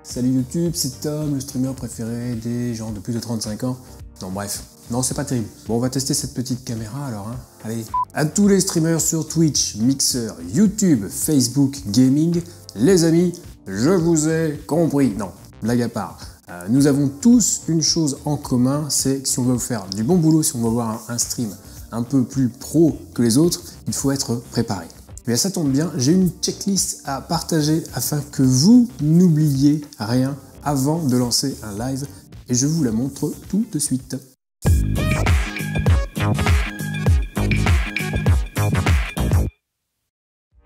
Salut YouTube, c'est Tom, le streamer préféré des gens de plus de 35 ans. Non bref, non c'est pas terrible. Bon on va tester cette petite caméra alors hein. Allez. À tous les streamers sur Twitch, Mixer, YouTube, Facebook, Gaming, les amis, je vous ai compris. Non, blague à part. Nous avons tous une chose en commun, c'est que si on veut faire du bon boulot, si on veut voir un stream un peu plus pro que les autres, il faut être préparé. Mais ça tombe bien, j'ai une checklist à partager afin que vous n'oubliez rien avant de lancer un live et je vous la montre tout de suite.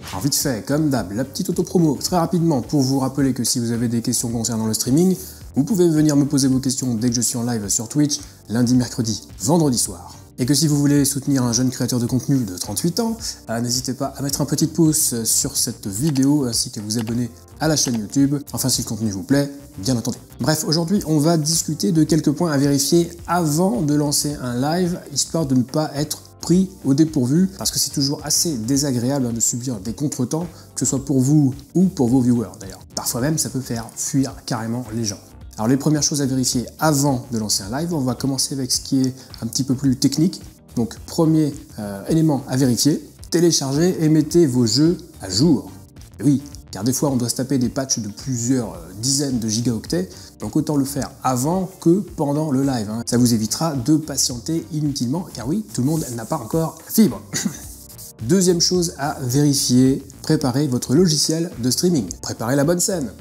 Alors vite fait, comme d'hab, la petite auto-promo très rapidement pour vous rappeler que si vous avez des questions concernant le streaming, vous pouvez venir me poser vos questions dès que je suis en live sur Twitch, lundi, mercredi, vendredi soir. Et que si vous voulez soutenir un jeune créateur de contenu de 38 ans, n'hésitez pas à mettre un petit pouce sur cette vidéo ainsi qu'à vous abonner à la chaîne YouTube, enfin si le contenu vous plaît, bien entendu. Bref, aujourd'hui on va discuter de quelques points à vérifier avant de lancer un live, histoire de ne pas être pris au dépourvu, parce que c'est toujours assez désagréable de subir des contretemps, que ce soit pour vous ou pour vos viewers d'ailleurs. Parfois même ça peut faire fuir carrément les gens. Alors les premières choses à vérifier avant de lancer un live, on va commencer avec ce qui est un petit peu plus technique. Donc premier élément à vérifier, téléchargez et mettez vos jeux à jour. Et oui, car des fois on doit se taper des patchs de plusieurs dizaines de gigaoctets, donc autant le faire avant que pendant le live. Ça vous évitera de patienter inutilement, car oui, tout le monde n'a pas encore la fibre. Deuxième chose à vérifier, préparez votre logiciel de streaming. Préparez la bonne scène.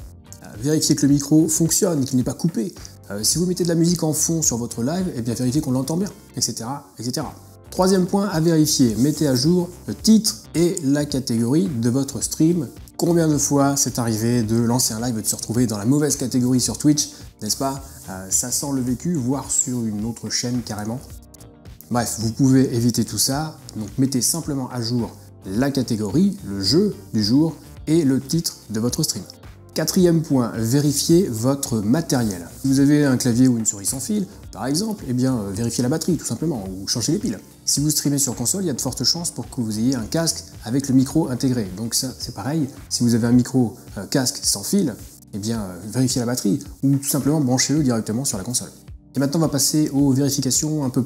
Vérifiez que le micro fonctionne, qu'il n'est pas coupé. Si vous mettez de la musique en fond sur votre live, eh bien vérifiez qu'on l'entend bien, etc., etc. Troisième point à vérifier, mettez à jour le titre et la catégorie de votre stream. Combien de fois c'est arrivé de lancer un live et de se retrouver dans la mauvaise catégorie sur Twitch, n'est-ce pas? Ça sent le vécu, voire sur une autre chaîne carrément. Bref, vous pouvez éviter tout ça, donc mettez simplement à jour la catégorie, le jeu du jour et le titre de votre stream. Quatrième point, vérifiez votre matériel. Si vous avez un clavier ou une souris sans fil, par exemple, eh bien vérifiez la batterie tout simplement, ou changez les piles. Si vous streamez sur console, il y a de fortes chances pour que vous ayez un casque avec le micro intégré. Donc ça, c'est pareil, si vous avez un micro casque sans fil, eh bien vérifiez la batterie, ou tout simplement branchez-le directement sur la console. Et maintenant, on va passer aux vérifications un peu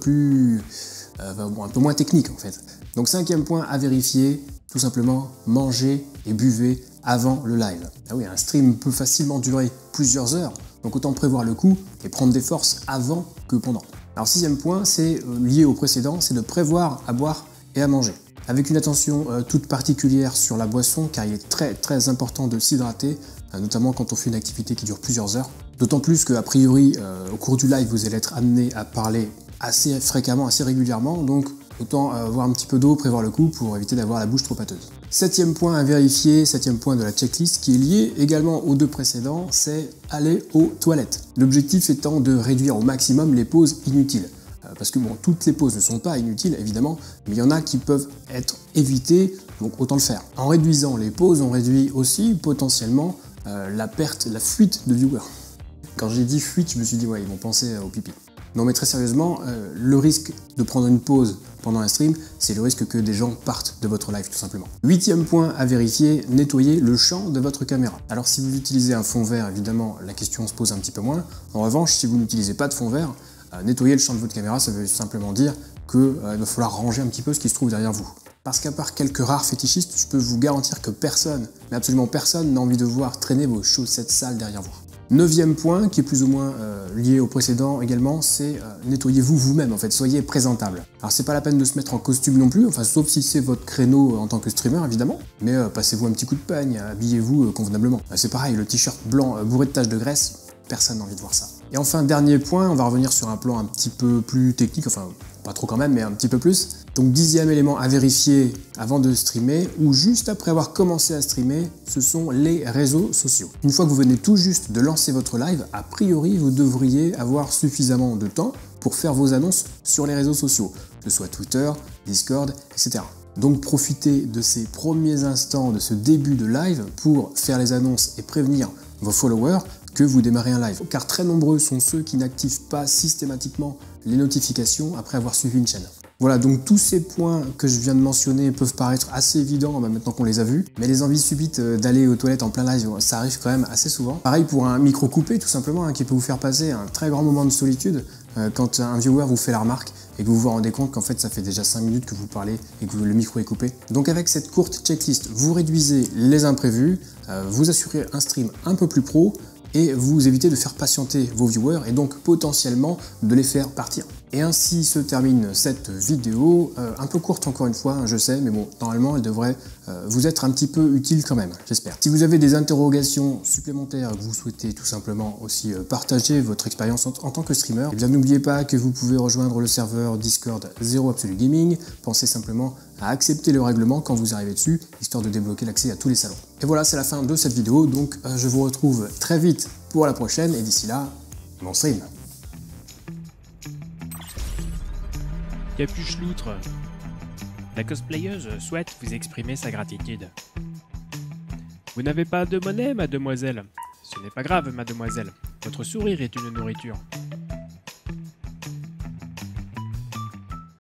moins techniques en fait. Donc cinquième point à vérifier, tout simplement, mangez et buvez avant le live. Ah oui, un stream peut facilement durer plusieurs heures, donc autant prévoir le coup et prendre des forces avant que pendant. Alors sixième point, c'est lié au précédent, c'est de prévoir à boire et à manger. Avec une attention toute particulière sur la boisson, car il est très important de s'hydrater, notamment quand on fait une activité qui dure plusieurs heures. D'autant plus qu'a priori, au cours du live, vous allez être amené à parler assez fréquemment, assez régulièrement, donc autant avoir un petit peu d'eau, prévoir le coup pour éviter d'avoir la bouche trop pâteuse. Septième point à vérifier, septième point de la checklist qui est lié également aux deux précédents, c'est aller aux toilettes. L'objectif étant de réduire au maximum les pauses inutiles. Parce que bon, toutes les pauses ne sont pas inutiles évidemment, mais il y en a qui peuvent être évitées, donc autant le faire. En réduisant les pauses, on réduit aussi potentiellement la fuite de viewers. Quand j'ai dit fuite, je me suis dit ouais, ils vont penser au pipi. Non mais très sérieusement, le risque de prendre une pause pendant un stream, c'est le risque que des gens partent de votre live tout simplement. Huitième point à vérifier, nettoyer le champ de votre caméra. Alors si vous utilisez un fond vert, évidemment la question se pose un petit peu moins. En revanche, si vous n'utilisez pas de fond vert, nettoyer le champ de votre caméra, ça veut simplement dire qu'il va falloir ranger un petit peu ce qui se trouve derrière vous. Parce qu'à part quelques rares fétichistes, je peux vous garantir que personne, mais absolument personne, n'a envie de voir traîner vos chaussettes sales derrière vous. Neuvième point, qui est plus ou moins lié au précédent également, c'est nettoyez-vous vous-même en fait, soyez présentable. Alors c'est pas la peine de se mettre en costume non plus, enfin sauf si c'est votre créneau en tant que streamer évidemment, mais passez-vous un petit coup de peigne, habillez-vous convenablement. C'est pareil, le t-shirt blanc bourré de taches de graisse, personne n'a envie de voir ça. Et enfin, dernier point, on va revenir sur un plan un petit peu plus technique, enfin pas trop quand même, mais un petit peu plus. Donc dixième élément à vérifier avant de streamer, ou juste après avoir commencé à streamer, ce sont les réseaux sociaux. Une fois que vous venez tout juste de lancer votre live, a priori vous devriez avoir suffisamment de temps pour faire vos annonces sur les réseaux sociaux, que ce soit Twitter, Discord, etc. Donc profitez de ces premiers instants, de ce début de live pour faire les annonces et prévenir vos followers que vous démarrez un live. Car très nombreux sont ceux qui n'activent pas systématiquement les notifications après avoir suivi une chaîne. Voilà, donc tous ces points que je viens de mentionner peuvent paraître assez évidents maintenant qu'on les a vus, mais les envies subites d'aller aux toilettes en plein live, ça arrive quand même assez souvent. Pareil pour un micro coupé tout simplement, qui peut vous faire passer un très grand moment de solitude quand un viewer vous fait la remarque et que vous vous rendez compte qu'en fait ça fait déjà 5 minutes que vous parlez et que le micro est coupé. Donc avec cette courte checklist, vous réduisez les imprévus, vous assurez un stream un peu plus pro, et vous évitez de faire patienter vos viewers et donc potentiellement de les faire partir. Et ainsi se termine cette vidéo, un peu courte encore une fois, je sais, mais bon, normalement elle devrait vous être un petit peu utile quand même, j'espère. Si vous avez des interrogations supplémentaires, que vous souhaitez tout simplement aussi partager votre expérience en tant que streamer, eh bien n'oubliez pas que vous pouvez rejoindre le serveur Discord Zero Absolute Gaming, pensez simplement à accepter le règlement quand vous arrivez dessus, histoire de débloquer l'accès à tous les salons. Et voilà, c'est la fin de cette vidéo, donc je vous retrouve très vite pour la prochaine, et d'ici là, bon stream. Capuche loutre. La cosplayeuse souhaite vous exprimer sa gratitude. Vous n'avez pas de monnaie, mademoiselle? Ce n'est pas grave, mademoiselle. Votre sourire est une nourriture.